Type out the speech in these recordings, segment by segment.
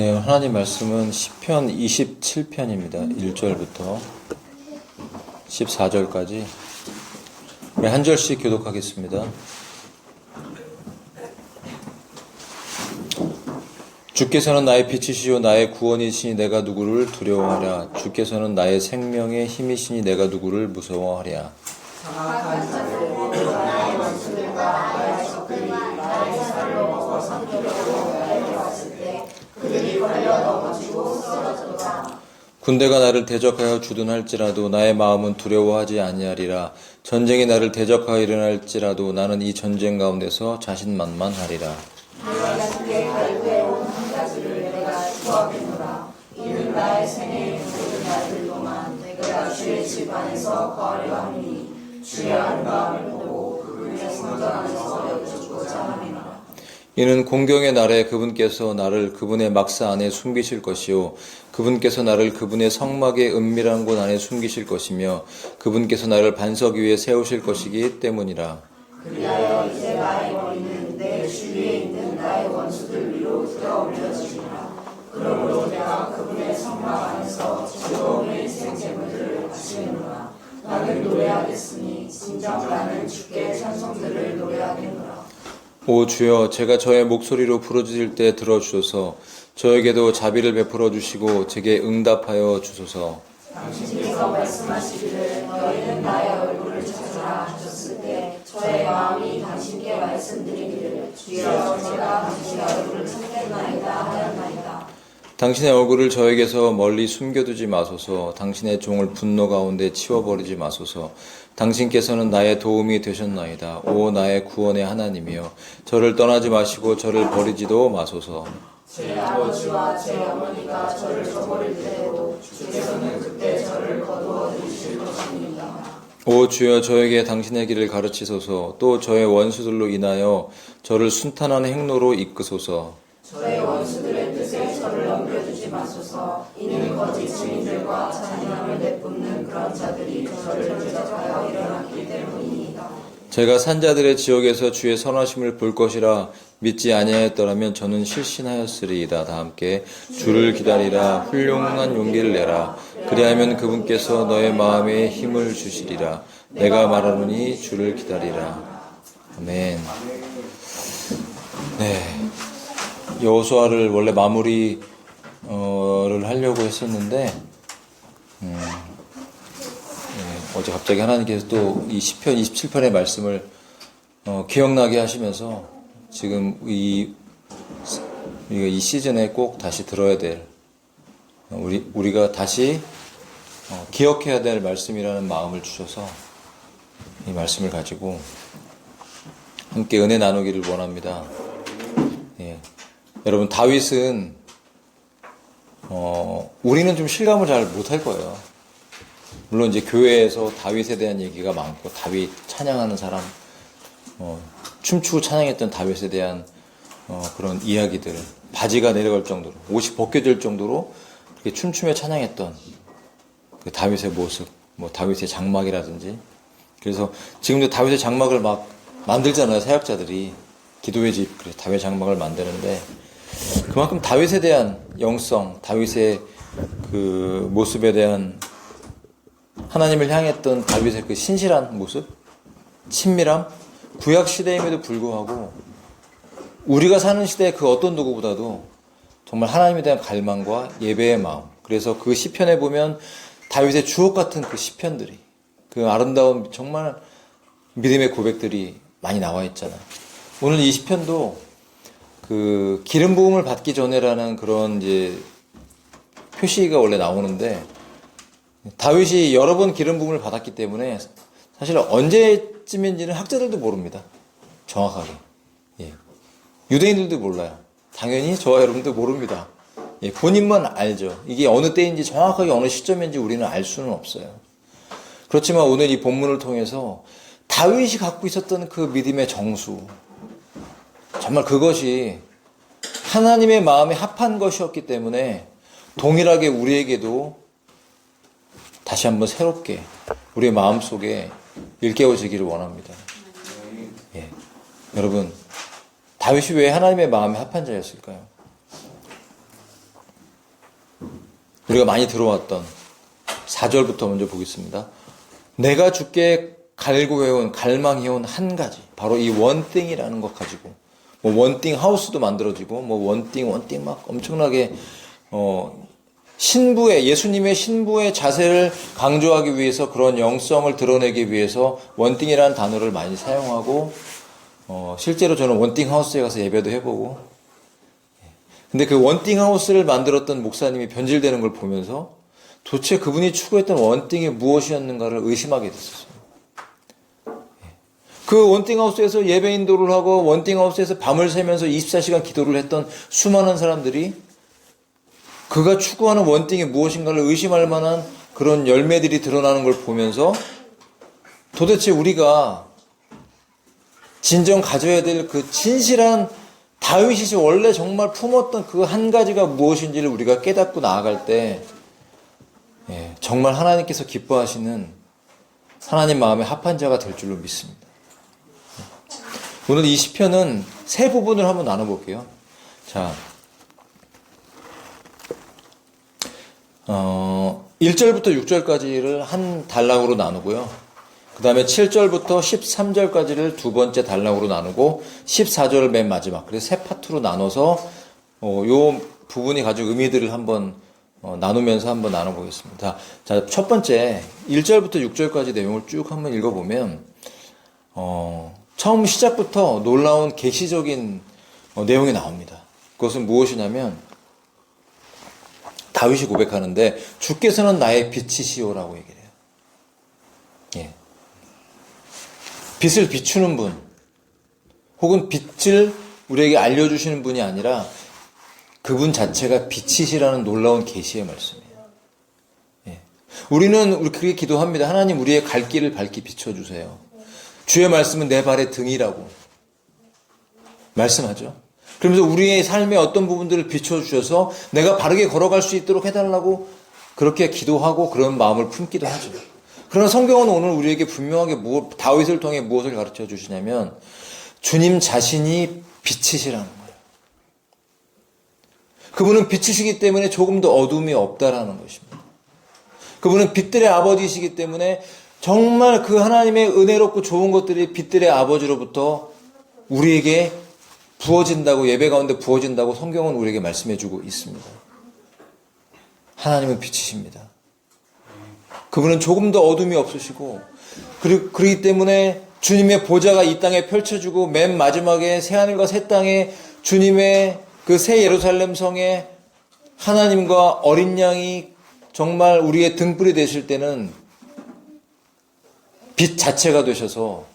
네, 하나님 말씀은 시편 27편입니다. 1절부터 14절까지 우리 한 절씩 교독하겠습니다. 주께서는 나의 빛이시요 나의 구원이시니 내가 누구를 두려워하랴. 주께서는 나의 생명의 힘이시니 내가 누구를 무서워하랴. 장악한 자들을 나의 원수들과 나의 적들이 나의 살을 먹어 삼키려고 나에게 왔을 때 그들이 걸려 넘어지고 쓰러졌다. 군대가 나를 대적하여 주둔할지라도 나의 마음은 두려워하지 아니하리라. 전쟁이 나를 대적하여 일어날지라도 나는 이 전쟁 가운데서 자신만만하리라. 내가 주께 갈구해온 한 가지를 내가 구하겠노라. 이는 나의 생애의 모든 날들 동안 내가 주의 집 안에서 거하려 하니 주의 아름다움을 보고 그분의 성전 안에서 여쭙고자 함이라. 이는 공경의 날에 그분께서 나를 그분의 막사 안에 숨기실 것이요 그분께서 나를 그분의 성막의 은밀한 곳 안에 숨기실 것이며 그분께서 나를 반석 위에 세우실 것이기 때문이라. 그리하여 이제 나의 머리는 내 주위에 있는 나의 원수들 위로 들어 올려지리라. 그러므로 내가 그분의 성막 안에서 즐거움의 인생 제물들을 바치겠노라. 나는 노래하겠으니 진정 나는 주께 찬송들을 노래하겠노라. 오 주여, 제가 저의 목소리로 부르짖을 때 들어주소서. 저에게도 자비를 베풀어 주시고 제게 응답하여 주소서. 당신께서 말씀하시기를 너희는 나의 얼굴을 찾으라 하셨을 때 저의 마음이 당신께 말씀드리기를 주여 제가 당신의 얼굴을 찾겠나이다 하였나이다. 당신의 얼굴을 저에게서 멀리 숨겨두지 마소서. 당신의 종을 분노 가운데 치워버리지 마소서. 당신께서는 나의 도움이 되셨나이다. 오 나의 구원의 하나님이여, 저를 떠나지 마시고 저를 버리지도 마소서. 제 아버지와 제 어머니가 저를 저버릴 때에도 주께서는 그때 저를 거두어 들이실 것입니다. 오 주여, 저에게 당신의 길을 가르치소서. 또 저의 원수들로 인하여 저를 순탄한 행로로 이끄소서. 저의 원수들의 뜻에 저를 넘겨주지 마소서. 이는 거짓 증인들과 잔인함을 내뿜는 그런 자들이 저를 대적하여 일어났기 때문이다. 제가 산자들의 지역에서 주의 선하심을 볼 것이라 믿지 아니하였더라면 저는 실신하였으리이다. 다 함께 주를 기다리라. 훌륭한 용기를 내라. 그리하면 그분께서 너의 마음에 힘을 주시리라. 내가 말하노니 주를 기다리라. 아멘. 네, 여호수아를 원래 마무리를 하려고 했었는데 어제 갑자기 하나님께서 또 이 시편 27편의 말씀을 기억나게 하시면서 지금 이 시즌에 꼭 다시 들어야 될, 우리가 다시 기억해야 될 말씀이라는 마음을 주셔서 이 말씀을 가지고 함께 은혜 나누기를 원합니다. 예. 여러분, 다윗은 우리는 좀 실감을 잘 못할 거예요. 물론 이제 교회에서 다윗에 대한 얘기가 많고, 다윗 찬양하는 사람, 춤추고 찬양했던 다윗에 대한 그런 이야기들, 바지가 내려갈 정도로, 옷이 벗겨질 정도로 그렇게 춤추며 찬양했던 그 다윗의 모습, 뭐 다윗의 장막이라든지. 그래서 지금도 다윗의 장막을 막 만들잖아요, 사역자들이. 기도의 집, 그래서 다윗 장막을 만드는데, 그만큼 다윗에 대한 영성, 다윗의 그 모습에 대한 하나님을 향했던 다윗의 그 신실한 모습, 친밀함, 구약 시대임에도 불구하고 우리가 사는 시대의 그 어떤 누구보다도 정말 하나님에 대한 갈망과 예배의 마음. 그래서 그 시편에 보면 다윗의 주옥 같은 그 시편들이, 그 아름다운 정말 믿음의 고백들이 많이 나와 있잖아요. 오늘 이 시편도 그 기름 부음을 받기 전에라는 그런 이제 표시가 원래 나오는데, 다윗이 여러 번 기름 부음을 받았기 때문에 사실 언제쯤인지는 학자들도 모릅니다. 정확하게. 예. 유대인들도 몰라요. 당연히 저와 여러분도 모릅니다. 예. 본인만 알죠. 이게 어느 때인지 정확하게 어느 시점인지 우리는 알 수는 없어요. 그렇지만 오늘 이 본문을 통해서 다윗이 갖고 있었던 그 믿음의 정수, 정말 그것이 하나님의 마음에 합한 것이었기 때문에 동일하게 우리에게도 다시 한번 새롭게 우리의 마음속에 일깨워지기를 원합니다. 예. 여러분, 다윗이 왜 하나님의 마음에 합한 자였을까요? 우리가 많이 들어왔던 4절부터 먼저 보겠습니다. 내가 주께 갈구해온, 갈망해온 한 가지, 바로 이 원띵이라는 것 가지고 뭐 원띵 하우스도 만들어지고 뭐 원띵 막 엄청나게 신부의, 예수님의 신부의 자세를 강조하기 위해서, 그런 영성을 드러내기 위해서 원띵이라는 단어를 많이 사용하고, 실제로 저는 원띵 하우스에 가서 예배도 해보고, 근데 그 원띵 하우스를 만들었던 목사님이 변질되는 걸 보면서 도대체 그분이 추구했던 원띵이 무엇이었는가를 의심하게 됐었어요. 그 원띵 하우스에서 예배 인도를 하고 원띵 하우스에서 밤을 새면서 24시간 기도를 했던 수많은 사람들이 그가 추구하는 원띵이 무엇인가를 의심할 만한 그런 열매들이 드러나는 걸 보면서 도대체 우리가 진정 가져야 될 그 진실한 다윗이 원래 정말 품었던 그 한 가지가 무엇인지를 우리가 깨닫고 나아갈 때 정말 하나님께서 기뻐하시는 하나님 마음에 합한 자가 될 줄로 믿습니다. 오늘 이 시편은 세 부분을 한번 나눠볼게요. 자, 1절부터 6절까지를 한 단락으로 나누고요. 그 다음에 7절부터 13절까지를 두 번째 단락으로 나누고 14절을 맨 마지막, 그래서 세 파트로 나눠서 요 부분이 가지고 의미들을 한번 나누면서 한번 나눠보겠습니다. 자, 첫 번째 1절부터 6절까지 내용을 쭉 한번 읽어보면 처음 시작부터 놀라운 계시적인 내용이 나옵니다. 그것은 무엇이냐면 다윗이 고백하는데 주께서는 나의 빛이시오라고 얘기를 해요. 예. 빛을 비추는 분, 혹은 빛을 우리에게 알려주시는 분이 아니라 그분 자체가 빛이시라는 놀라운 계시의 말씀이에요. 예. 우리는 그렇게 기도합니다. 하나님, 우리의 갈 길을 밝게 비춰주세요. 주의 말씀은 내 발의 등이라고 말씀하죠. 그러면서 우리의 삶의 어떤 부분들을 비춰주셔서 내가 바르게 걸어갈 수 있도록 해달라고 그렇게 기도하고 그런 마음을 품기도 하죠. 그러나 성경은 오늘 우리에게 분명하게 다윗을 통해 무엇을 가르쳐 주시냐면 주님 자신이 빛이시라는 거예요. 그분은 빛이시기 때문에 조금 더 어둠이 없다라는 것입니다. 그분은 빛들의 아버지이시기 때문에 정말 그 하나님의 은혜롭고 좋은 것들이 빛들의 아버지로부터 우리에게 부어진다고, 예배 가운데 부어진다고 성경은 우리에게 말씀해주고 있습니다. 하나님은 빛이십니다. 그분은 조금 더 어둠이 없으시고, 그렇기 때문에 주님의 보좌가 이 땅에 펼쳐지고 맨 마지막에 새하늘과 새 땅에 주님의 그 새 예루살렘 성에 하나님과 어린 양이 정말 우리의 등불이 되실 때는 빛 자체가 되셔서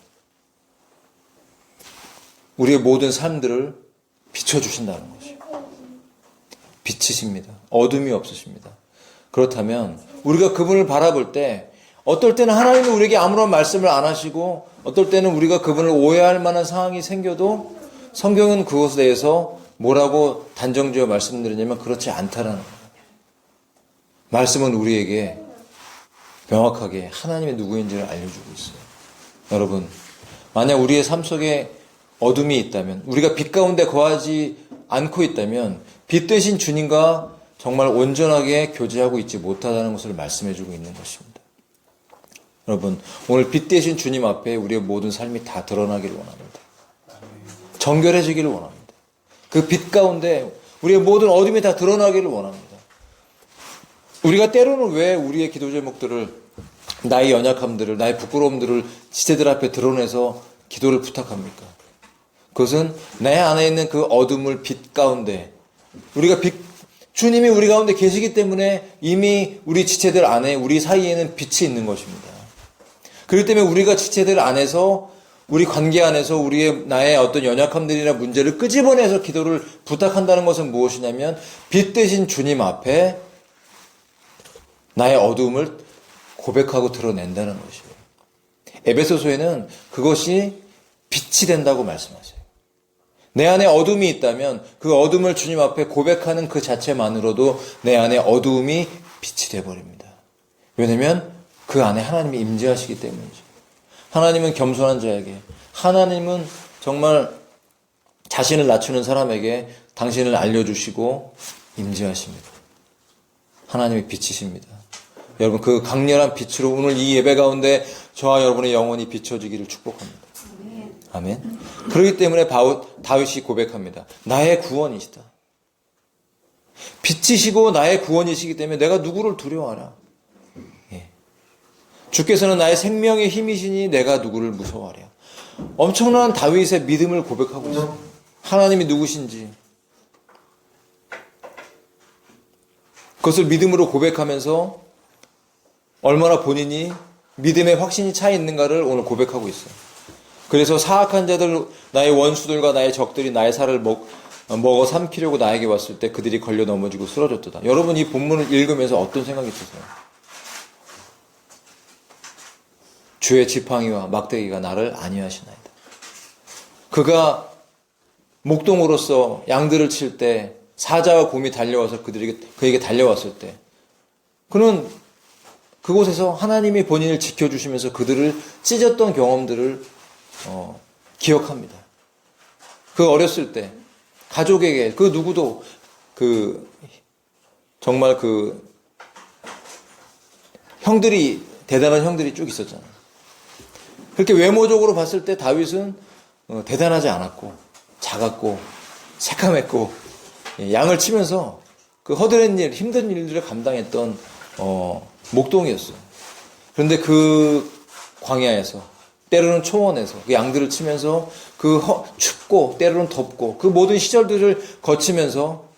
우리의 모든 삶들을 비춰주신다는 것이에요. 빛이십니다. 어둠이 없으십니다. 그렇다면 우리가 그분을 바라볼 때 어떨 때는 하나님은 우리에게 아무런 말씀을 안 하시고 어떨 때는 우리가 그분을 오해할 만한 상황이 생겨도 성경은 그것에 대해서 뭐라고 단정지어 말씀드리냐면 그렇지 않다라는 거예요. 말씀은 우리에게 명확하게 하나님의 누구인지를 알려주고 있어요. 여러분, 만약 우리의 삶 속에 어둠이 있다면, 우리가 빛 가운데 거하지 않고 있다면 빛 대신 주님과 정말 온전하게 교제하고 있지 못하다는 것을 말씀해주고 있는 것입니다. 여러분, 오늘 빛 대신 주님 앞에 우리의 모든 삶이 다 드러나기를 원합니다. 정결해지기를 원합니다. 그 빛 가운데 우리의 모든 어둠이 다 드러나기를 원합니다. 우리가 때로는 왜 우리의 기도 제목들을, 나의 연약함들을, 나의 부끄러움들을 지체들 앞에 드러내서 기도를 부탁합니까? 그것은 내 안에 있는 그 어둠을 빛 가운데, 주님이 우리 가운데 계시기 때문에 이미 우리 지체들 안에, 우리 사이에는 빛이 있는 것입니다. 그렇기 때문에 우리가 지체들 안에서, 우리 관계 안에서 나의 어떤 연약함들이나 문제를 끄집어내서 기도를 부탁한다는 것은 무엇이냐면 빛 대신 주님 앞에 나의 어두움을 고백하고 드러낸다는 것이에요. 에베소서에는 그것이 빛이 된다고 말씀하세요. 내 안에 어둠이 있다면 그 어둠을 주님 앞에 고백하는 그 자체만으로도 내 안에 어두움이 빛이 되어버립니다. 왜냐하면 그 안에 하나님이 임재하시기 때문이죠. 하나님은 겸손한 자에게, 하나님은 정말 자신을 낮추는 사람에게 당신을 알려주시고 임재하십니다. 하나님의 빛이십니다. 여러분 그 강렬한 빛으로 오늘 이 예배 가운데 저와 여러분의 영혼이 비춰지기를 축복합니다. 아멘. 그렇기 때문에 다윗이 고백합니다. 나의 구원이시다. 빛이시고 나의 구원이시기 때문에 내가 누구를 두려워하라. 예. 주께서는 나의 생명의 힘이시니 내가 누구를 무서워하랴. 엄청난 다윗의 믿음을 고백하고 있습니다. 하나님이 누구신지 그것을 믿음으로 고백하면서 얼마나 본인이 믿음의 확신이 차 있는가를 오늘 고백하고 있어요. 그래서 사악한 자들, 나의 원수들과 나의 적들이 나의 살을 먹어 삼키려고 나에게 왔을 때 그들이 걸려 넘어지고 쓰러졌도다. 여러분 이 본문을 읽으면서 어떤 생각이 드세요? 주의 지팡이와 막대기가 나를 안위하시나이다. 그가 목동으로서 양들을 칠 때 사자와 곰이 달려와서 그에게 달려왔을 때 그는 그곳에서 하나님이 본인을 지켜주시면서 그들을 찢었던 경험들을 기억합니다. 그 어렸을 때 가족에게 그 누구도 정말 대단한 형들이 쭉 있었잖아요. 그렇게 외모적으로 봤을 때 다윗은 대단하지 않았고 작았고 새카맸고 양을 치면서 그 허드렛 일, 힘든 일들을 감당했던 목동이었어요. 그런데 그 광야에서 때로는 초원에서 그 양들을 치면서 춥고 때로는 덥고 그 모든 시절들을 거치면서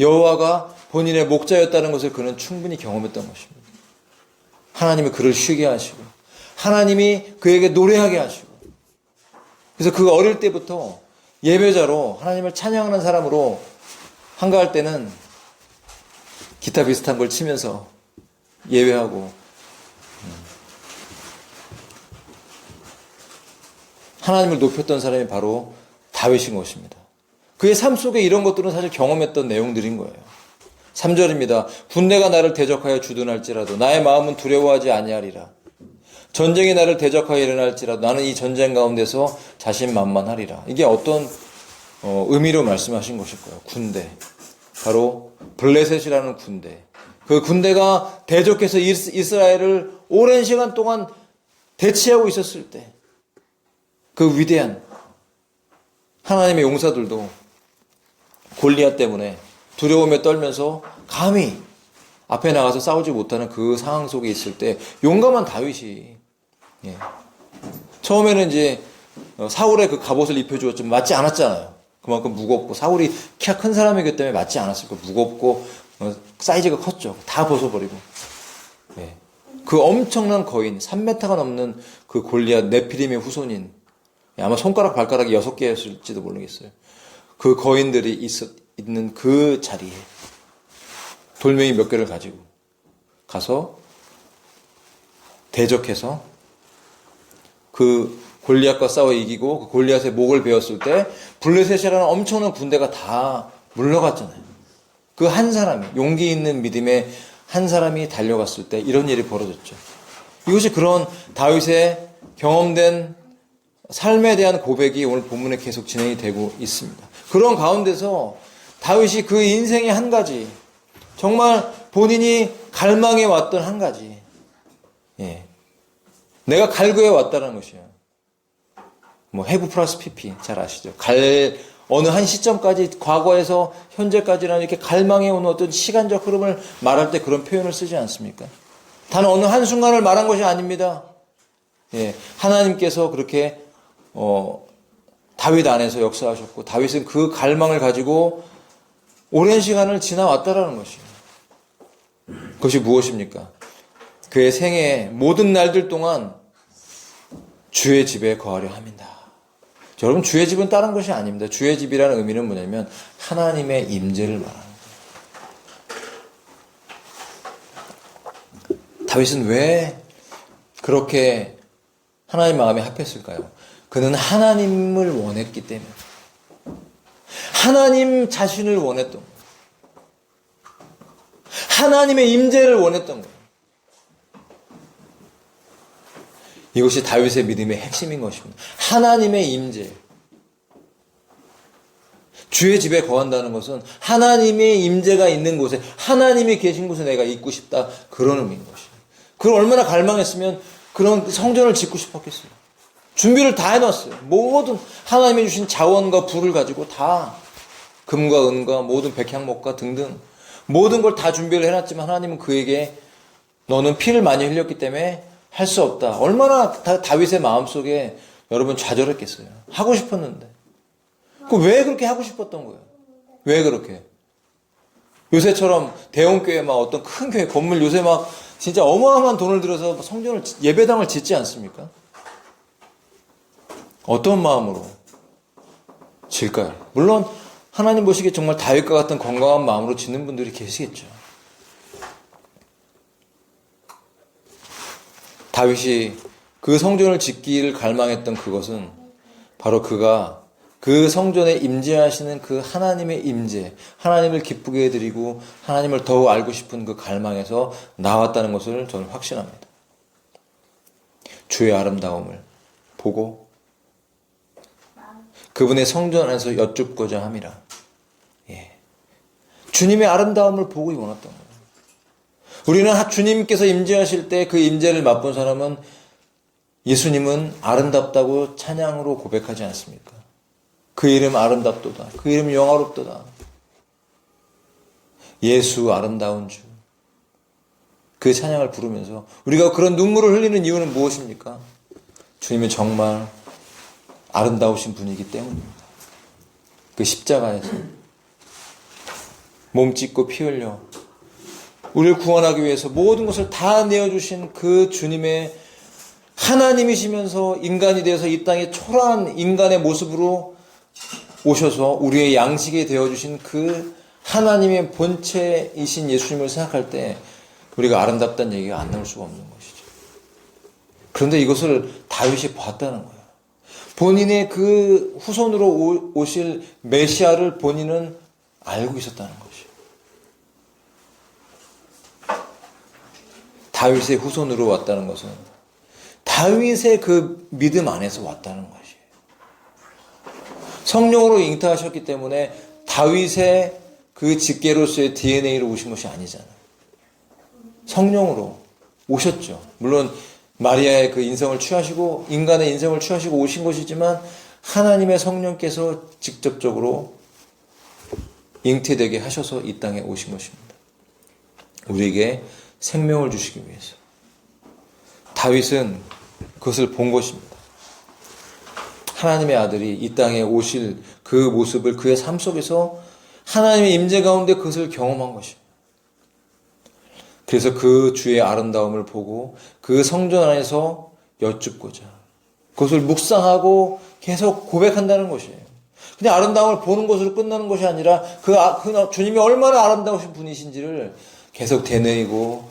여호와가 본인의 목자였다는 것을 그는 충분히 경험했던 것입니다. 하나님이 그를 쉬게 하시고 하나님이 그에게 노래하게 하시고 그래서 그 어릴 때부터 예배자로 하나님을 찬양하는 사람으로 한가할 때는 기타 비슷한 걸 치면서 예배하고 하나님을 높였던 사람이 바로 다윗인 것입니다. 그의 삶 속에 이런 것들은 사실 경험했던 내용들인 거예요. 3절입니다. 군대가 나를 대적하여 주둔할지라도 나의 마음은 두려워하지 아니하리라. 전쟁이 나를 대적하여 일어날지라도 나는 이 전쟁 가운데서 자신만만하리라. 이게 어떤 의미로 말씀하신 것일까요? 군대. 바로 블레셋이라는 군대. 그 군대가 대적해서 이스라엘을 오랜 시간 동안 대치하고 있었을 때 그 위대한 하나님의 용사들도 골리앗 때문에 두려움에 떨면서 감히 앞에 나가서 싸우지 못하는 그 상황 속에 있을 때 용감한 다윗이 처음에는 이제 사울의 그 갑옷을 입혀주었지만 맞지 않았잖아요. 그만큼 무겁고 사울이 키가 큰 사람이기 때문에 맞지 않았을 거예요. 무겁고 사이즈가 컸죠. 다 벗어버리고 그 엄청난 거인 3m가 넘는 그 골리앗 네피림의 후손인 아마 손가락 발가락이 6개였을지도 모르겠어요. 그 거인들이 있는 그 자리에 돌멩이 몇 개를 가지고 가서 대적해서 그 골리앗과 싸워 이기고 그 골리앗의 목을 베었을 때 블레셋이라는 엄청난 군대가 다 물러갔잖아요. 그 한 사람이 용기 있는 믿음의 한 사람이 달려갔을 때 이런 일이 벌어졌죠. 이것이 그런 다윗의 경험된 삶에 대한 고백이 오늘 본문에 계속 진행이 되고 있습니다. 그런 가운데서 다윗이 그 인생의 한 가지 정말 본인이 갈망해 왔던 한 가지 내가 갈구해 왔다는 것이에요. have 플러스 pp 잘 아시죠? 어느 한 시점까지 과거에서 현재까지라는 이렇게 갈망해 온 어떤 시간적 흐름을 말할 때 그런 표현을 쓰지 않습니까? 단 어느 한순간을 말한 것이 아닙니다. 하나님께서 그렇게 다윗 안에서 역사하셨고 다윗은 그 갈망을 가지고 오랜 시간을 지나왔다라는 것이에요. 그것이 무엇입니까? 그의 생애의 모든 날들 동안 주의 집에 거하려 함이다. 여러분 주의 집은 다른 것이 아닙니다. 주의 집이라는 의미는 뭐냐면 하나님의 임재를 말하는 거예요. 다윗은 왜 그렇게 하나님 마음에 합했을까요? 그는 하나님을 원했기 때문에 하나님 자신을 원했던 거예요. 하나님의 임재를 원했던 거예요. 이것이 다윗의 믿음의 핵심인 것입니다. 하나님의 임재. 주의 집에 거한다는 것은 하나님의 임재가 있는 곳에, 하나님이 계신 곳에 내가 있고 싶다, 그런 의미인 것이에요. 그걸 얼마나 갈망했으면 그런 성전을 짓고 싶었겠어요. 준비를 다 해놨어요. 모든 하나님이 주신 자원과 부를 가지고 다, 금과 은과 모든 백향목과 등등 모든 걸 다 준비를 해놨지만 하나님은 그에게 너는 피를 많이 흘렸기 때문에 할 수 없다. 얼마나 다윗의 마음속에 여러분 좌절했겠어요. 하고 싶었는데. 왜 그렇게 하고 싶었던 거예요? 왜 그렇게? 요새처럼 대형교회 막 어떤 큰 교회 건물 요새 막 진짜 어마어마한 돈을 들여서 성전을 예배당을 짓지 않습니까? 어떤 마음으로 질까요? 물론 하나님 보시기에 정말 다윗과 같은 건강한 마음으로 짓는 분들이 계시겠죠. 다윗이 그 성전을 짓기를 갈망했던 그것은 바로 그가 그 성전에 임재하시는 그 하나님의 임재, 하나님을 기쁘게 해드리고 하나님을 더욱 알고 싶은 그 갈망에서 나왔다는 것을 저는 확신합니다. 주의 아름다움을 보고 그분의 성전 안에서 여쭙고자 함이라. 예. 주님의 아름다움을 보고 원했던 거예요. 우리는 주님께서 임재하실 때 그 임재를 맛본 사람은 예수님은 아름답다고 찬양으로 고백하지 않습니까? 그 이름 아름답도다. 그 이름 영화롭도다. 예수 아름다운 주. 그 찬양을 부르면서 우리가 그런 눈물을 흘리는 이유는 무엇입니까? 주님은 정말 아름다우신 분이기 때문입니다. 그 십자가에서 몸 찢고 피 흘려 우리를 구원하기 위해서 모든 것을 다 내어주신 그 주님의 하나님이시면서 인간이 되어서 이 땅에 초라한 인간의 모습으로 오셔서 우리의 양식이 되어주신 그 하나님의 본체이신 예수님을 생각할 때 우리가 아름답다는 얘기가 안 나올 수가 없는 것이죠. 그런데 이것을 다윗이 봤다는 거예요. 본인의 그 후손으로 오실 메시아를 본인은 알고 있었다는 것이에요. 다윗의 후손으로 왔다는 것은 다윗의 그 믿음 안에서 왔다는 것이에요. 성령으로 잉태하셨기 때문에 다윗의 그 직계로서의 DNA로 오신 것이 아니잖아요. 성령으로 오셨죠. 물론 마리아의 그 인성을 취하시고 인간의 인성을 취하시고 오신 것이지만 하나님의 성령께서 직접적으로 잉태되게 하셔서 이 땅에 오신 것입니다. 우리에게 생명을 주시기 위해서. 다윗은 그것을 본 것입니다. 하나님의 아들이 이 땅에 오실 그 모습을 그의 삶 속에서 하나님의 임재 가운데 그것을 경험한 것입니다. 그래서 그 주의 아름다움을 보고 그 성전 안에서 여쭙고자 그것을 묵상하고 계속 고백한다는 것이에요. 그냥 아름다움을 보는 것으로 끝나는 것이 아니라 그 주님이 얼마나 아름다우신 분이신지를 계속 되뇌이고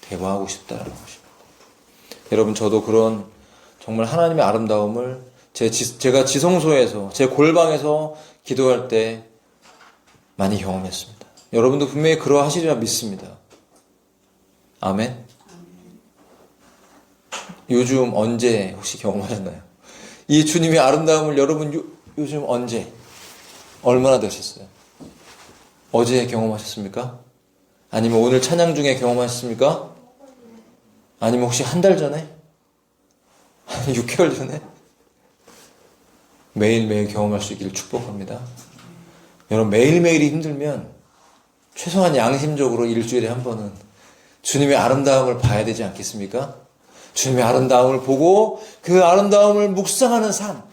대화하고 싶다는 것입니다. 여러분, 저도 그런 정말 하나님의 아름다움을 제가 지성소에서 제 골방에서 기도할 때 많이 경험했습니다. 여러분도 분명히 그러하시리라 믿습니다. 아멘. 요즘 언제 혹시 경험하셨나요? 이 주님의 아름다움을 여러분 요즘 언제 얼마나 되셨어요? 어제 경험하셨습니까? 아니면 오늘 찬양 중에 경험하셨습니까? 아니면 혹시 한 달 전에? 6개월 전에? 매일매일 경험할 수 있기를 축복합니다. 여러분, 매일매일이 힘들면 최소한 양심적으로 일주일에 한 번은 주님의 아름다움을 봐야 되지 않겠습니까? 주님의 아름다움을 보고 그 아름다움을 묵상하는 삶.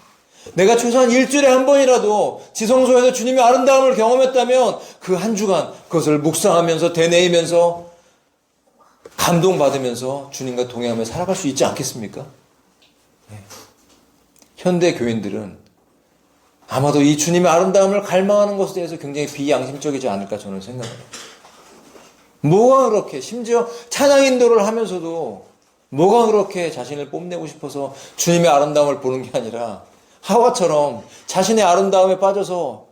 내가 최소한 일주일에 한 번이라도 지성소에서 주님의 아름다움을 경험했다면 그 한 주간 그것을 묵상하면서 되뇌이면서 감동받으면서 주님과 동행하며 살아갈 수 있지 않겠습니까? 네. 현대 교인들은 아마도 이 주님의 아름다움을 갈망하는 것에 대해서 굉장히 비양심적이지 않을까 저는 생각합니다. 뭐가 그렇게 심지어 찬양 인도를 하면서도 뭐가 그렇게 자신을 뽐내고 싶어서 주님의 아름다움을 보는 게 아니라 하와처럼 자신의 아름다움에 빠져서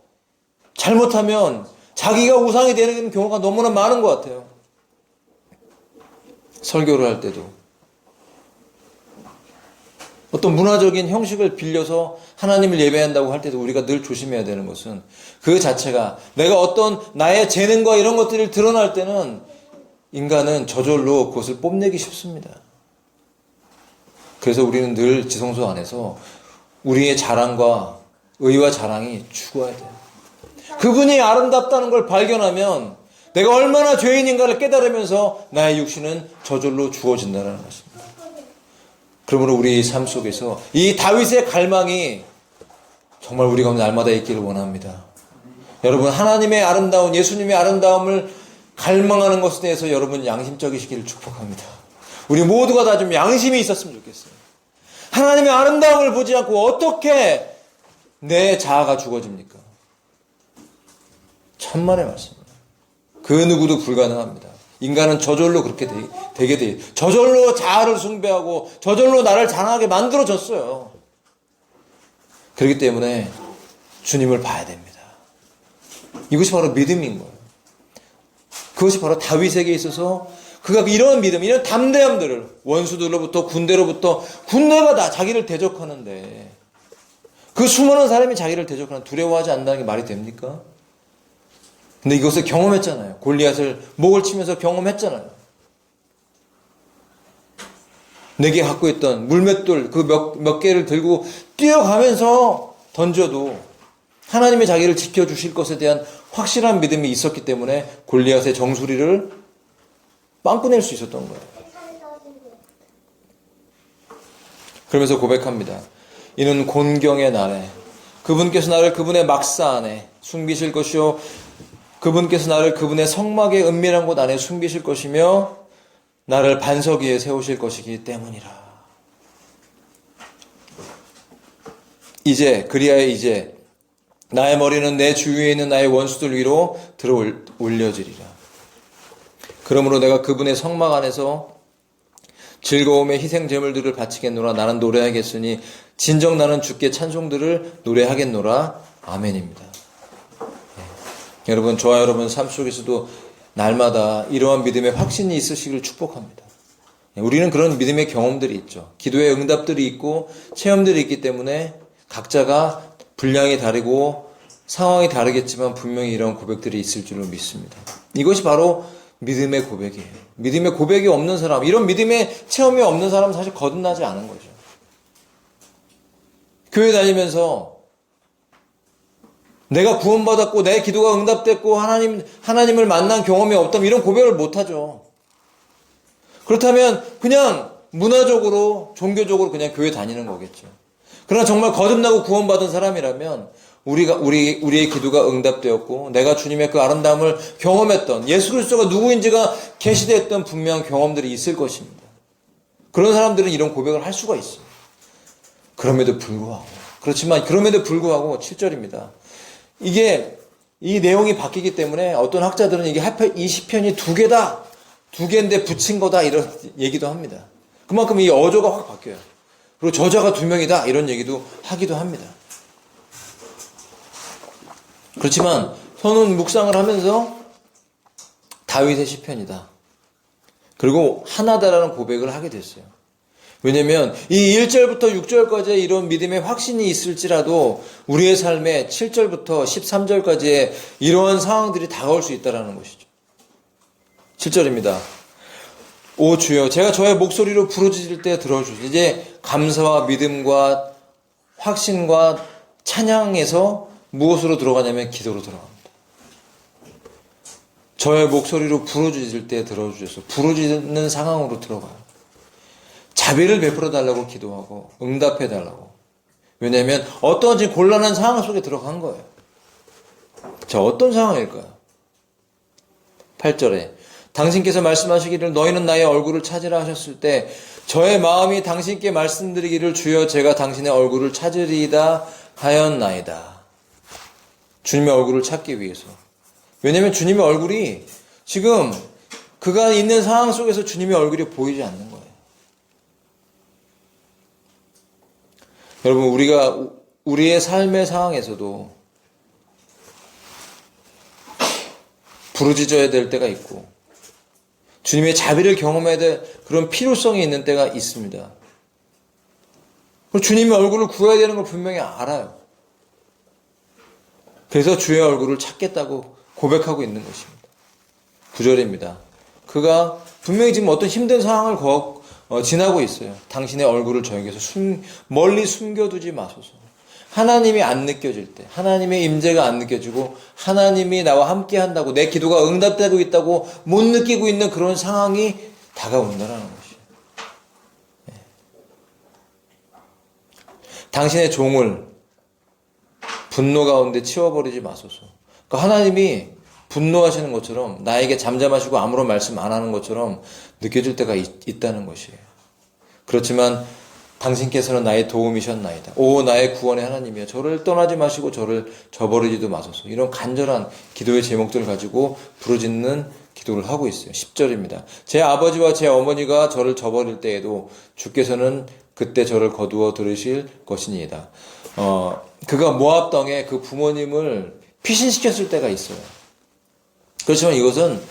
잘못하면 자기가 우상이 되는 경우가 너무나 많은 것 같아요. 설교를 할 때도 어떤 문화적인 형식을 빌려서 하나님을 예배한다고 할 때도 우리가 늘 조심해야 되는 것은 그 자체가 내가 어떤 나의 재능과 이런 것들을 드러날 때는 인간은 저절로 그것을 뽐내기 쉽습니다. 그래서 우리는 늘 지성소 안에서 우리의 자랑과 의와 자랑이 죽어야 돼요. 그분이 아름답다는 걸 발견하면 내가 얼마나 죄인인가를 깨달으면서 나의 육신은 저절로 죽어진다는 것입니다. 그러므로 우리 삶 속에서 이 다윗의 갈망이 정말 우리 가운데 날마다 있기를 원합니다. 여러분, 하나님의 아름다운, 예수님의 아름다움을 갈망하는 것에 대해서 여러분 양심적이시기를 축복합니다. 우리 모두가 다 좀 양심이 있었으면 좋겠어요. 하나님의 아름다움을 보지 않고 어떻게 내 자아가 죽어집니까? 천만의 말씀입니다. 그 누구도 불가능합니다. 인간은 저절로 그렇게 되게 돼. 저절로 자아를 숭배하고 저절로 나를 자랑하게 만들어졌어요. 그렇기 때문에 주님을 봐야 됩니다. 이것이 바로 믿음인 거예요. 그것이 바로 다윗에게 있어서 그가 이런 믿음, 이런 담대함들을 원수들로부터 군대가 다 자기를 대적하는데 그 수많은 사람이 자기를 대적하는 두려워하지 않는다는 게 말이 됩니까? 근데 이것을 경험했잖아요. 골리앗을 목을 치면서 경험했잖아요. 내게 갖고 있던 물맷돌 그 몇 개를 들고 뛰어가면서 던져도 하나님이 자기를 지켜주실 것에 대한 확실한 믿음이 있었기 때문에 골리앗의 정수리를 빵꾸낼 수 있었던 거예요. 그러면서 고백합니다. 이는 곤경의 날에 그분께서 나를 그분의 막사 안에 숨기실 것이요 그분께서 나를 그분의 성막의 은밀한 곳 안에 숨기실 것이며 나를 반석 위에 세우실 것이기 때문이라. 이제 나의 머리는 내 주위에 있는 나의 원수들 위로 들어 올려지리라. 그러므로 내가 그분의 성막 안에서 즐거움의 희생 제물들을 바치겠노라. 나는 노래하겠으니 진정 나는 주께 찬송들을 노래하겠노라. 아멘입니다. 여러분, 저와 여러분 삶 속에서도 날마다 이러한 믿음의 확신이 있으시기를 축복합니다. 우리는 그런 믿음의 경험들이 있죠. 기도의 응답들이 있고 체험들이 있기 때문에 각자가 분량이 다르고 상황이 다르겠지만 분명히 이런 고백들이 있을 줄로 믿습니다. 이것이 바로 믿음의 고백이에요. 믿음의 고백이 없는 사람, 이런 믿음의 체험이 없는 사람은 사실 거듭나지 않은 거죠. 교회 다니면서 내가 구원받았고 내 기도가 응답됐고 하나님을 만난 경험이 없다면 이런 고백을 못하죠. 그렇다면 그냥 문화적으로 종교적으로 그냥 교회 다니는 거겠죠. 그러나 정말 거듭나고 구원받은 사람이라면 우리의 기도가 응답되었고 내가 주님의 그 아름다움을 경험했던 예수 그리스도가 누구인지가 계시됐던 분명한 경험들이 있을 것입니다. 그런 사람들은 이런 고백을 할 수가 있어요. 그럼에도 불구하고 7절입니다. 이 내용이 바뀌기 때문에 어떤 학자들은 이게 하필 이 시편이 두 개인데 붙인 거다 이런 얘기도 합니다. 그만큼 이 어조가 확 바뀌어요. 그리고 저자가 2명이다 이런 얘기도 하기도 합니다. 그렇지만 저는 묵상을 하면서 다윗의 시편이다. 그리고 하나다라는 고백을 하게 됐어요. 왜냐하면 이 1절부터 6절까지의 이런 믿음의 확신이 있을지라도 우리의 삶에 7절부터 13절까지의 이러한 상황들이 다가올 수 있다는 것이죠. 7절입니다. 오 주여 제가 저의 목소리로 부르짖을 때 들어주시오. 이제 감사와 믿음과 확신과 찬양에서 무엇으로 들어가냐면 기도로 들어갑니다. 저의 목소리로 부르짖을 때 들어주셔서 부르짖는 상황으로 들어가요. 자비를 베풀어 달라고 기도하고 응답해 달라고. 왜냐하면 어떤 지금 곤란한 상황 속에 들어간 거예요. 자, 어떤 상황일까요? 8절에 당신께서 말씀하시기를 너희는 나의 얼굴을 찾으라 하셨을 때 저의 마음이 당신께 말씀드리기를 주여 제가 당신의 얼굴을 찾으리이다 하였나이다. 주님의 얼굴을 찾기 위해서. 왜냐하면 주님의 얼굴이 지금 그가 있는 상황 속에서 주님의 얼굴이 보이지 않는 거예요. 여러분, 우리가 우리의 삶의 상황에서도 부르짖어야 될 때가 있고 주님의 자비를 경험해야 될 그런 필요성이 있는 때가 있습니다. 주님의 얼굴을 구해야 되는 걸 분명히 알아요. 그래서 주의 얼굴을 찾겠다고 고백하고 있는 것입니다. 9절입니다. 그가 분명히 지금 어떤 힘든 상황을 지나고 있어요. 당신의 얼굴을 저에게서 멀리 숨겨두지 마소서. 하나님이 안 느껴질 때, 하나님의 임재가 안 느껴지고 하나님이 나와 함께 한다고, 내 기도가 응답되고 있다고 못 느끼고 있는 그런 상황이 다가온다는 것이에요. 네. 당신의 종을 분노 가운데 치워버리지 마소서. 그러니까 하나님이 분노하시는 것처럼, 나에게 잠잠하시고 아무런 말씀 안 하는 것처럼 느껴질 때가 있다는 것이에요. 그렇지만 당신께서는 나의 도움이셨나이다. 오 나의 구원의 하나님이여, 저를 떠나지 마시고 저를 저버리지도 마소서. 이런 간절한 기도의 제목들을 가지고 부르짖는 기도를 하고 있어요. 10절입니다. 제 아버지와 제 어머니가 저를 저버릴 때에도 주께서는 그때 저를 거두어 들으실 것이니이다. 그가 모압 땅에 그 부모님을 피신시켰을 때가 있어요. 그렇지만 이것은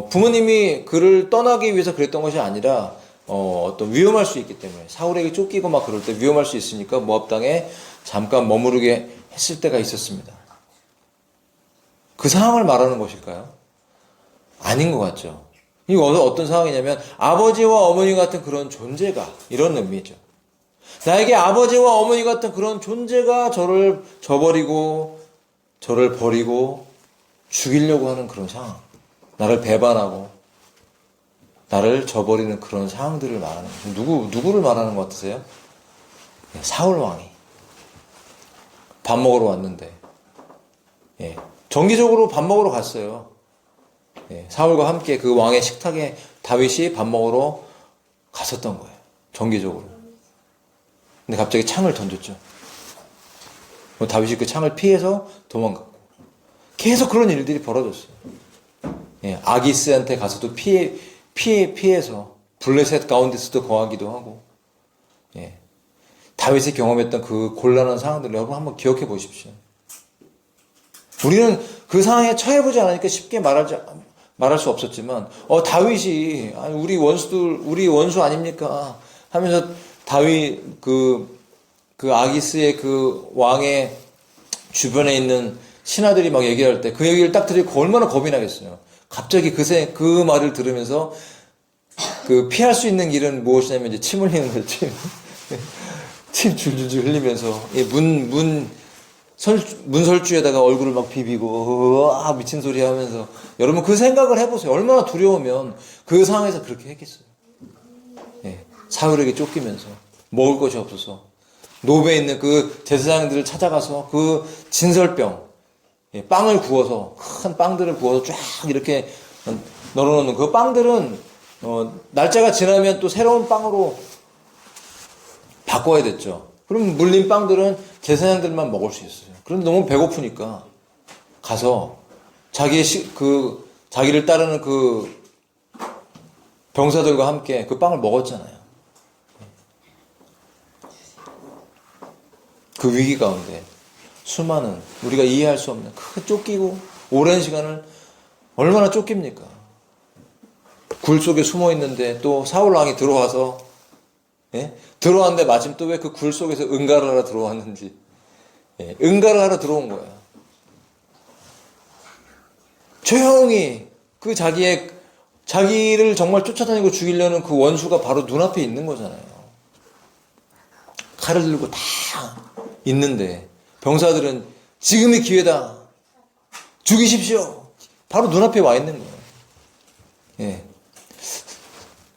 부모님이 그를 떠나기 위해서 그랬던 것이 아니라 어떤 위험할 수 있기 때문에, 사울에게 쫓기고 막 그럴 때 위험할 수 있으니까 모압 땅에 잠깐 머무르게 했을 때가 있었습니다. 그 상황을 말하는 것일까요? 아닌 것 같죠. 이거 어떤 상황이냐면 아버지와 어머니 같은 그런 존재가, 이런 의미죠. 나에게 아버지와 어머니 같은 그런 존재가 저를 저버리고 저를 버리고 죽이려고 하는 그런 상황, 나를 배반하고 나를 저버리는 그런 상황들을 말하는 거예요. 누구를 말하는 것 같으세요? 사울 왕이 밥 먹으러 왔는데, 정기적으로 밥 먹으러 갔어요. 사울과 함께 그 왕의 식탁에 다윗이 밥 먹으러 갔었던 거예요. 정기적으로. 근데 갑자기 창을 던졌죠. 다윗이 그 창을 피해서 도망갔고, 계속 그런 일들이 벌어졌어요. 아기스한테 가서도 피해서 블레셋 가운데서도 거하기도 하고, 다윗이 경험했던 그 곤란한 상황들을 여러분 한번 기억해 보십시오. 우리는 그 상황에 처해보지 않으니까 쉽게 말할 수 없었지만, 다윗이 우리 원수 아닙니까? 하면서 다윗 그 아기스의 그 왕의 주변에 있는 신하들이 막 얘기할 때 그 얘기를 딱 들으니까 얼마나 겁이 나겠어요. 갑자기 그 말을 들으면서 그 피할 수 있는 길은 무엇이냐면 이제 침 흘리는 거죠. 침 줄줄줄 흘리면서 문설주에다가 얼굴을 막 비비고 미친 소리 하면서, 여러분 그 생각을 해보세요. 얼마나 두려우면 그 상황에서 그렇게 했겠어요. 사울에게 쫓기면서 먹을 것이 없어서 노베에 있는 그 제사장들을 찾아가서 그 진설병, 빵을 구워서, 큰 빵들을 구워서 쫙 이렇게 널어놓는 그 빵들은 날짜가 지나면 또 새로운 빵으로 바꿔야 됐죠. 그럼 물린 빵들은 제사장들만 먹을 수 있어요. 그런데 너무 배고프니까 가서 자기를 따르는 그 병사들과 함께 그 빵을 먹었잖아요. 그 위기 가운데 수많은, 우리가 이해할 수 없는, 쫓기고 오랜 시간을 얼마나 쫓깁니까? 굴 속에 숨어 있는데 또 사울 왕이 들어와서, 들어왔는데 마침 또 왜 그 굴 속에서 응가를 하러 들어왔는지, 응가를 하러 들어온 거야. 조용히 그 자기를 정말 쫓아다니고 죽이려는 그 원수가 바로 눈앞에 있는 거잖아요. 칼을 들고 다 있는데 병사들은 지금이 기회다, 죽이십시오, 바로 눈앞에 와 있는 거예요.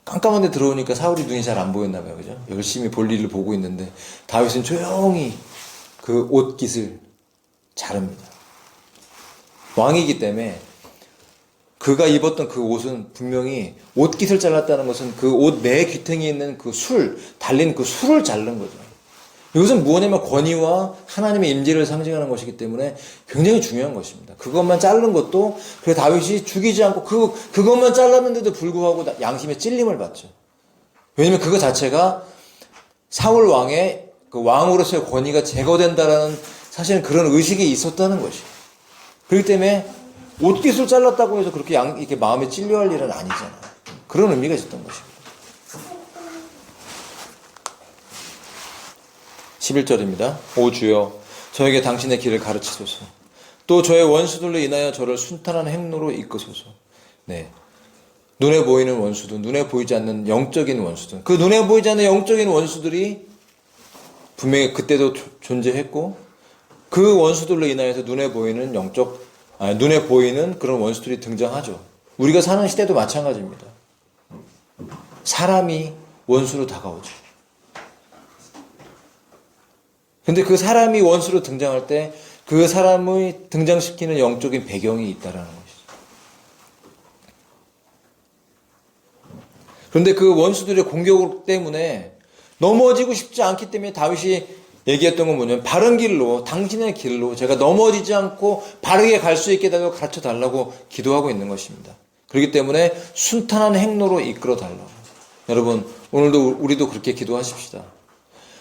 깜깜한 데 들어오니까 사울이 눈이 잘 안 보였나 봐요. 그죠? 열심히 볼 일을 보고 있는데 다윗은 조용히 그 옷깃을 자릅니다. 왕이기 때문에 그가 입었던 그 옷은 분명히 옷깃을 잘랐다는 것은 그 옷 내 귀퉁이에 있는 그 달린 그 술을 자른 거죠. 이것은 무엇이냐면 권위와 하나님의 임재를 상징하는 것이기 때문에 굉장히 중요한 것입니다. 그것만 자른 것도, 그래서 다윗이 죽이지 않고 그것만 잘랐는데도 불구하고 양심의 찔림을 받죠. 왜냐면 그거 자체가 사울 왕의 그 왕으로서의 권위가 제거된다라는, 사실은 그런 의식이 있었다는 것이에요. 그렇기 때문에 옷깃을 잘랐다고 해서 그렇게 이렇게 마음에 찔려할 일은 아니잖아요. 그런 의미가 있었던 것입니다. 11절입니다. 오 주여 저에게 당신의 길을 가르치소서. 또 저의 원수들로 인하여 저를 순탄한 행로로 이끄소서. 네. 눈에 보이는 원수들, 눈에 보이지 않는 영적인 원수들. 그 눈에 보이지 않는 영적인 원수들이 분명히 그때도 존재했고, 그 원수들로 인하여서 눈에 보이는 눈에 보이는 그런 원수들이 등장하죠. 우리가 사는 시대도 마찬가지입니다. 사람이 원수로 다가오죠. 근데 그 사람이 원수로 등장할 때 그 사람의 등장시키는 영적인 배경이 있다라는 것이죠. 그런데 그 원수들의 공격 때문에 넘어지고 싶지 않기 때문에 다윗이 얘기했던 건 뭐냐면 바른 길로, 당신의 길로 제가 넘어지지 않고 바르게 갈 수 있게 가르쳐 달라고 기도하고 있는 것입니다. 그렇기 때문에 순탄한 행로로 이끌어 달라고. 여러분 오늘도 우리도 그렇게 기도하십시다.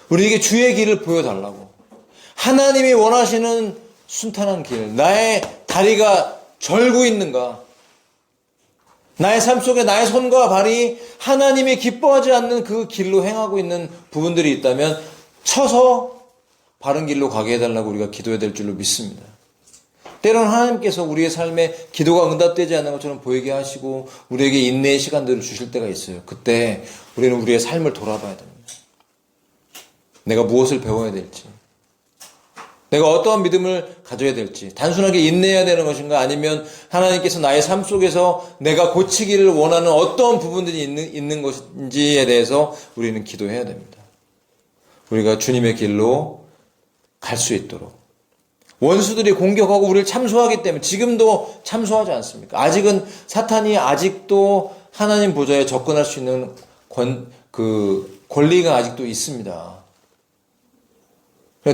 우리에게 주의 길을 보여달라고. 하나님이 원하시는 순탄한 길, 나의 다리가 절고 있는가? 나의 삶 속에 나의 손과 발이 하나님이 기뻐하지 않는 그 길로 행하고 있는 부분들이 있다면 쳐서 바른 길로 가게 해달라고 우리가 기도해야 될 줄로 믿습니다. 때로는 하나님께서 우리의 삶에 기도가 응답되지 않는 것처럼 보이게 하시고 우리에게 인내의 시간들을 주실 때가 있어요. 그때 우리는 우리의 삶을 돌아봐야 됩니다. 내가 무엇을 배워야 될지, 내가 어떠한 믿음을 가져야 될지, 단순하게 인내해야 되는 것인가, 아니면 하나님께서 나의 삶 속에서 내가 고치기를 원하는 어떠한 부분들이 있는 것인지에 대해서 우리는 기도해야 됩니다. 우리가 주님의 길로 갈 수 있도록. 원수들이 공격하고 우리를 참소하기 때문에 지금도 참소하지 않습니까? 아직은 사탄이 아직도 하나님 보좌에 접근할 수 있는 권리가 아직도 있습니다.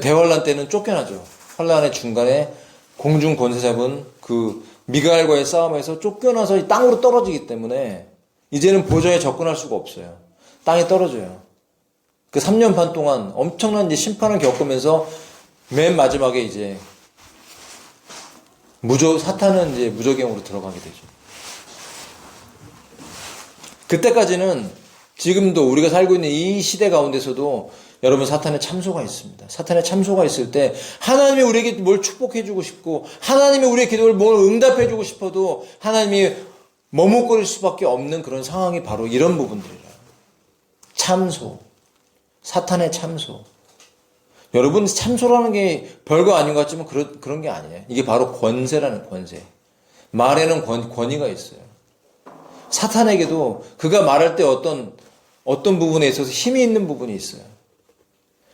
대환란 때는 쫓겨나죠. 환란의 중간에 공중 권세 잡은 그 미가엘과의 싸움에서 쫓겨나서 이 땅으로 떨어지기 때문에 이제는 보좌에 접근할 수가 없어요. 땅에 떨어져요. 그 3년 반 동안 엄청난 이제 심판을 겪으면서 맨 마지막에 이제 사탄은 이제 무저갱으로 들어가게 되죠. 그때까지는 지금도 우리가 살고 있는 이 시대 가운데서도 여러분 사탄의 참소가 있습니다. 사탄의 참소가 있을 때 하나님이 우리에게 뭘 축복해주고 싶고 하나님이 우리의 기도를 뭘 응답해주고 싶어도 하나님이 머뭇거릴 수밖에 없는 그런 상황이 바로 이런 부분들이에요. 참소. 사탄의 참소. 여러분 참소라는 게 별거 아닌 것 같지만 그런 게 아니에요. 이게 바로 권세라는 권세. 말에는 권위가 있어요. 사탄에게도 그가 말할 때 어떤 부분에 있어서 힘이 있는 부분이 있어요.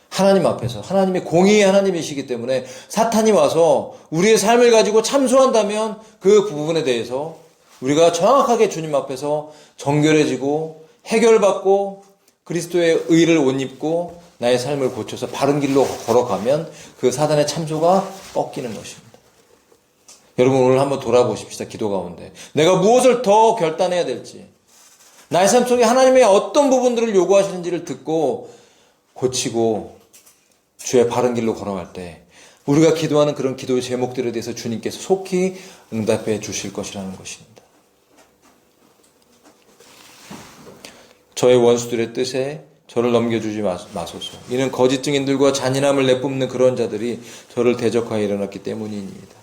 하나님 앞에서 하나님이 공의의 하나님이시기 때문에 사탄이 와서 우리의 삶을 가지고 참소한다면 그 부분에 대해서 우리가 정확하게 주님 앞에서 정결해지고 해결받고 그리스도의 의를 옷 입고 나의 삶을 고쳐서 바른 길로 걸어가면 그 사단의 참소가 꺾이는 것입니다. 여러분 오늘 한번 돌아보십시다. 기도 가운데 내가 무엇을 더 결단해야 될지, 나의 삶 속에 하나님의 어떤 부분들을 요구하시는지를 듣고 고치고 주의 바른 길로 걸어갈 때 우리가 기도하는 그런 기도의 제목들에 대해서 주님께서 속히 응답해 주실 것이라는 것입니다. 저의 원수들의 뜻에 저를 넘겨주지 마소서. 이는 거짓 증인들과 잔인함을 내뿜는 그런 자들이 저를 대적하여 일어났기 때문입니다.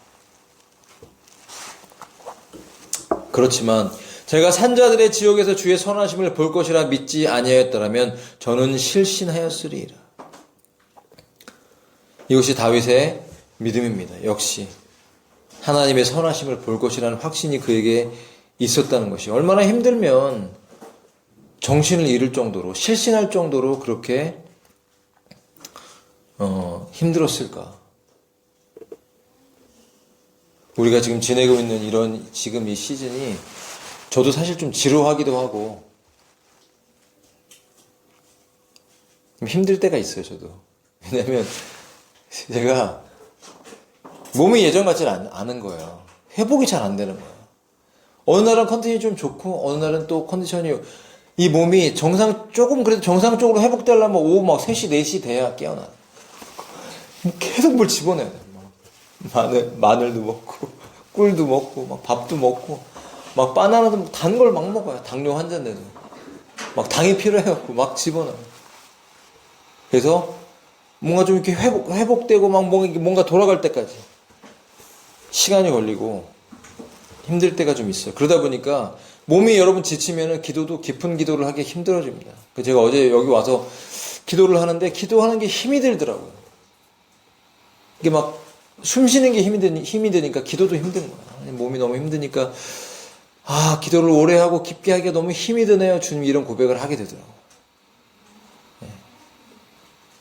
그렇지만 제가 산자들의 지옥에서 주의 선하심을 볼 것이라 믿지 아니하였더라면 저는 실신하였으리이다. 이것이 다윗의 믿음입니다. 역시 하나님의 선하심을 볼 것이라는 확신이 그에게 있었다는 것이 얼마나 힘들면 정신을 잃을 정도로 실신할 정도로 그렇게 힘들었을까. 우리가 지금 지내고 있는 이런 지금 이 시즌이 저도 사실 좀 지루하기도 하고 좀 힘들 때가 있어요. 저도. 왜냐면 제가 몸이 예전 같지는 않은 거예요. 회복이 잘 안 되는 거예요. 어느 날은 컨디션이 좀 좋고 어느 날은 또 컨디션이 이 몸이 조금 그래도 정상적으로 회복되려면 오후 막 3시, 4시 돼야 깨어나. 계속 뭘 집어내야 돼. 마늘도 먹고, 꿀도 먹고, 막 밥도 먹고, 막 바나나도 단 걸 막 먹어요. 당뇨 환자인데도. 막 당이 필요해갖고 막 집어넣어요. 그래서 뭔가 좀 이렇게 회복되고 막 뭔가 돌아갈 때까지 시간이 걸리고 힘들 때가 좀 있어요. 그러다 보니까 몸이 여러분 지치면은 기도도 깊은 기도를 하기 힘들어집니다. 제가 어제 여기 와서 기도를 하는데 기도하는 게 힘이 들더라고요. 이게 막 숨 쉬는 게 힘이 드니까 기도도 힘든 거야. 몸이 너무 힘드니까 기도를 오래 하고 깊게 하기가 너무 힘이 드네요. 주님, 이런 고백을 하게 되더라고요.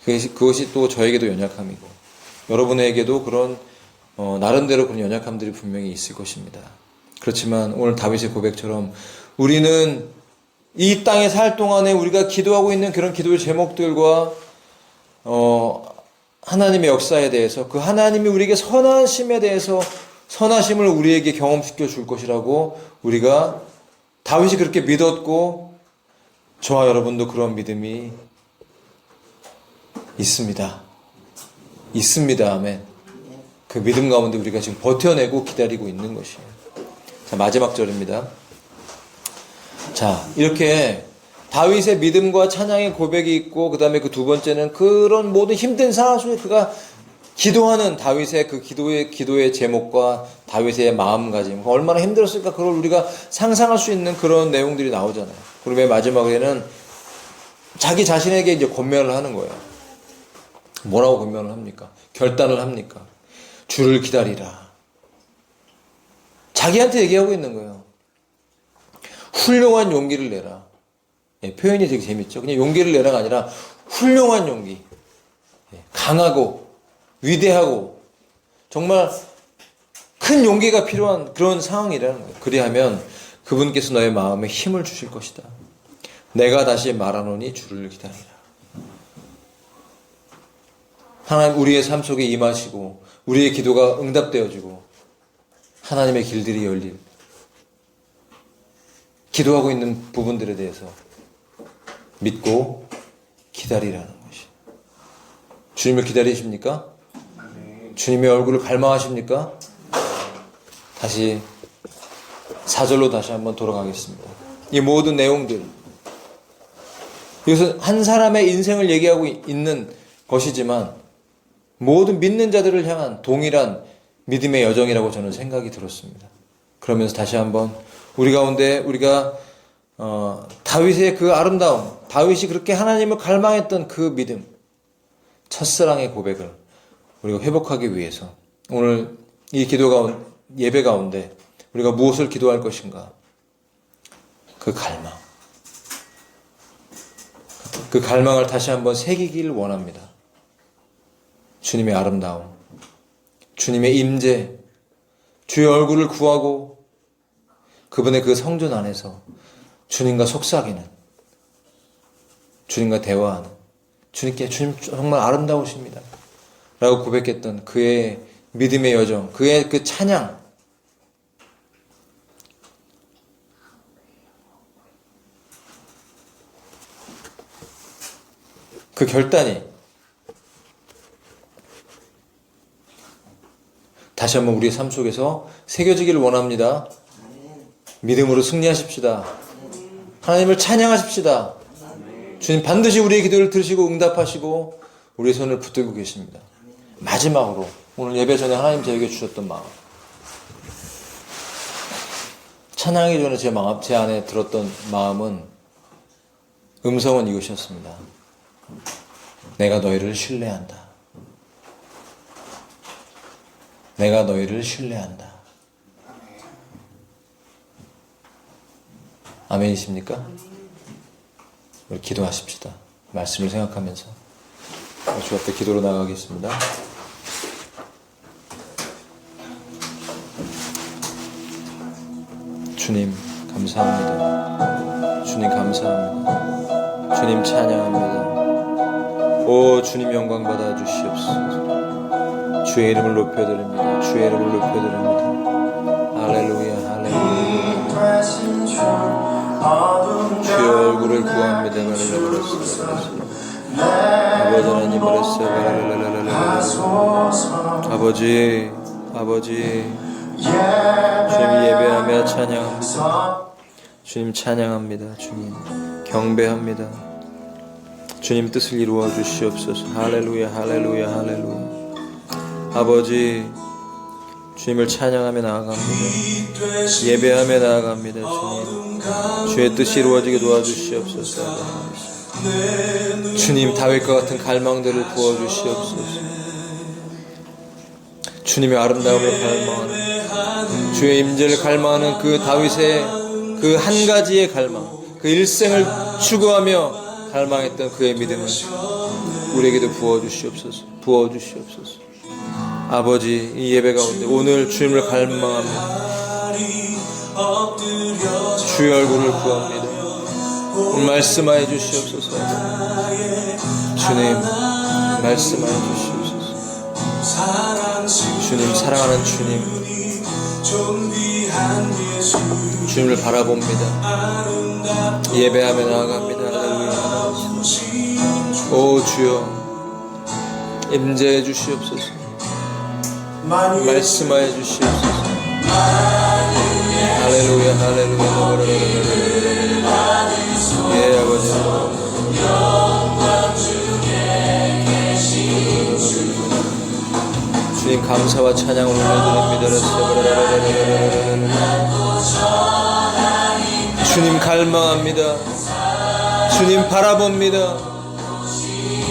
그것이 또 저에게도 연약함이고 여러분에게도 그런 나름대로 그런 연약함들이 분명히 있을 것입니다. 그렇지만 오늘 다윗의 고백처럼 우리는 이 땅에 살 동안에 우리가 기도하고 있는 그런 기도의 제목들과 하나님의 역사에 대해서 그 하나님이 우리에게 선하심에 대해서 선하심을 우리에게 경험시켜 줄 것이라고 우리가 다윗이 그렇게 믿었고 저와 여러분도 그런 믿음이 있습니다. 아멘. 그 믿음 가운데 우리가 지금 버텨내고 기다리고 있는 것이에요. 자, 마지막 절입니다. 자, 이렇게 다윗의 믿음과 찬양의 고백이 있고 그 다음에 그 두 번째는 그런 모든 힘든 상황 속에 그가 기도하는 다윗의 그 기도의 제목과 다윗의 마음가짐 얼마나 힘들었을까 그걸 우리가 상상할 수 있는 그런 내용들이 나오잖아요. 그리고 맨 마지막에는 자기 자신에게 이제 권면을 하는 거예요. 뭐라고 권면을 합니까? 결단을 합니까? 주를 기다리라. 자기한테 얘기하고 있는 거예요. 훌륭한 용기를 내라. 표현이 되게 재밌죠. 그냥 용기를 내라가 아니라 훌륭한 용기. 강하고 위대하고 정말 큰 용기가 필요한 그런 상황이라는 거예요. 그리하면 그분께서 너의 마음에 힘을 주실 것이다. 내가 다시 말하노니 주를 기다리라. 하나님 우리의 삶 속에 임하시고 우리의 기도가 응답되어지고 하나님의 길들이 열릴 기도하고 있는 부분들에 대해서 믿고 기다리라는 것이. 주님을 기다리십니까? 주님의 얼굴을 갈망하십니까? 다시 4절로 다시 한번 돌아가겠습니다. 이 모든 내용들 이것은 한 사람의 인생을 얘기하고 있는 것이지만 모든 믿는 자들을 향한 동일한 믿음의 여정이라고 저는 생각이 들었습니다. 그러면서 다시 한번 우리 가운데 우리가 다윗의 그 아름다움, 다윗이 그렇게 하나님을 갈망했던 그 믿음, 첫사랑의 고백을 우리가 회복하기 위해서 오늘 이 예배 가운데 우리가 무엇을 기도할 것인가? 그 갈망. 그 갈망을 다시 한번 새기길 원합니다. 주님의 아름다움, 주님의 임재, 주의 얼굴을 구하고 그분의 그 성전 안에서 주님과 속삭이는, 주님과 대화하는, 주님 정말 아름다우십니다 라고 고백했던 그의 믿음의 여정, 그의 그 찬양, 그 결단이 다시 한번 우리의 삶 속에서 새겨지기를 원합니다. 믿음으로 승리하십시다. 하나님을 찬양하십시다. 주님 반드시 우리의 기도를 들으시고 응답하시고 우리의 손을 붙들고 계십니다. 마지막으로 오늘 예배 전에 하나님 저에게 주셨던 마음, 찬양하기 전에 제 안에 들었던 마음은 음성은 이것이었습니다. 내가 너희를 신뢰한다. 내가 너희를 신뢰한다. 아멘이십니까? 우리 기도하십시다. 말씀을 생각하면서 주 앞에 기도로 나가겠습니다. 주님 감사합니다. 주님 감사합니다. 주님 찬양합니다. 오 주님 영광 받아 주시옵소서. 주의 이름을 높여드립니다. 주의 이름을 높여드립니다. 할렐루야 할렐루야. 주의 얼굴을 구합니다. 아버지 하나님을 아버지 주님 예배하며 찬양합니다. 주님 찬양합니다. 주님 경배합니다. 주님 뜻을 이루어 주시옵소서. 할렐루야, 할렐루야, 할렐루야. 아버지, 주님을 찬양하며 나아갑니다. 예배하며 나아갑니다. 주님, 주의 뜻이 이루어지게 도와주시옵소서. 주님, 다윗과 같은 갈망들을 부어주시옵소서. 주님의 아름다움을 갈망하는, 주의 임재를 갈망하는 그 다윗의 그 한 가지의 갈망, 그 일생을 추구하며 갈망했던 그의 믿음을 우리에게도 부어주시옵소서. 부어주시옵소서. 아버지, 이 예배 가운데 오늘 주님을 갈망하며 주의 얼굴을 구합니다. 말씀하여 주시옵소서. 주님, 말씀하여 주시옵소서. 주님, 사랑하는 주님, 주님을 바라봅니다. 예배하며 나아갑니다. 할렐루야. 오 주여, 임재해 주시옵소서. 말씀하여 주시옵소서. 할렐루야, 할렐루야. 예, 아버지. 주님, 감사와 찬양을 올려드립니다. 주님 갈망합니다. 주님 바라봅니다.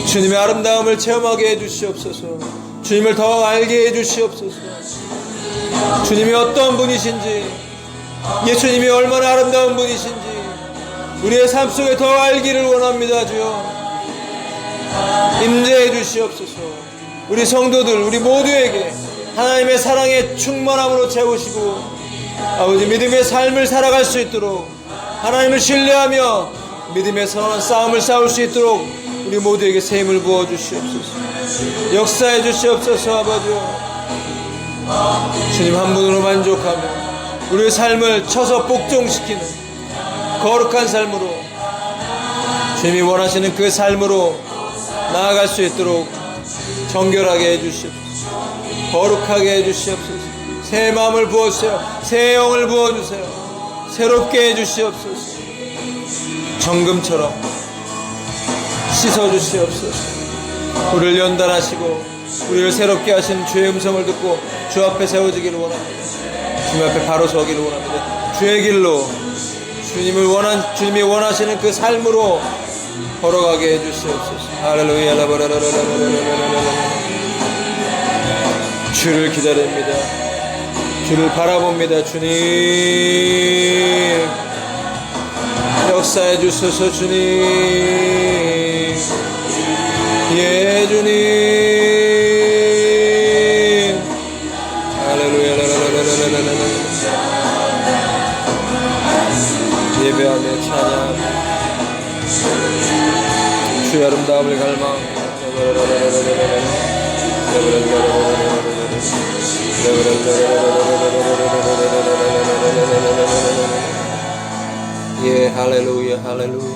주님의 아름다움을 체험하게 해주시옵소서. 주님을 더 알게 해주시옵소서. 주님이 어떤 분이신지, 예수님이 얼마나 아름다운 분이신지 우리의 삶 속에 더 알기를 원합니다. 주여, 임재해 주시옵소서. 우리 성도들, 우리 모두에게 하나님의 사랑의 충만함으로 채우시고 아버지, 믿음의 삶을 살아갈 수 있도록, 하나님을 신뢰하며 믿음의 선한 싸움을 싸울 수 있도록 우리 모두에게 새 힘을 부어주시옵소서. 역사해 주시옵소서. 아버지요, 주님 한 분으로 만족하며 우리의 삶을 쳐서 복종시키는 거룩한 삶으로, 주님이 원하시는 그 삶으로 나아갈 수 있도록 정결하게 해주시옵소서. 거룩하게 해주시옵소서. 새 마음을 부어주세요. 새 영을 부어주세요. 새롭게 해주시옵소서. 정금처럼 씻어주시옵소서. 우리를 연단하시고 우리를 새롭게 하신 주의 음성을 듣고 주 앞에 세워지기를 원합니다. 주님 앞에 바로 서기를 원합니다. 주의 길로, 주님이 원하시는 그 삶으로 걸어가게 해주시옵소서. 할렐루야. 주를 기다립니다. 주를 바라봅니다. 주님, 역사해 주소서. 주님, 예 주님. 할렐루야. 예배하며 찬양하며 주의 아름다움을 갈망합니다. 예, 할렐루야, 할렐루야, 할렐루야.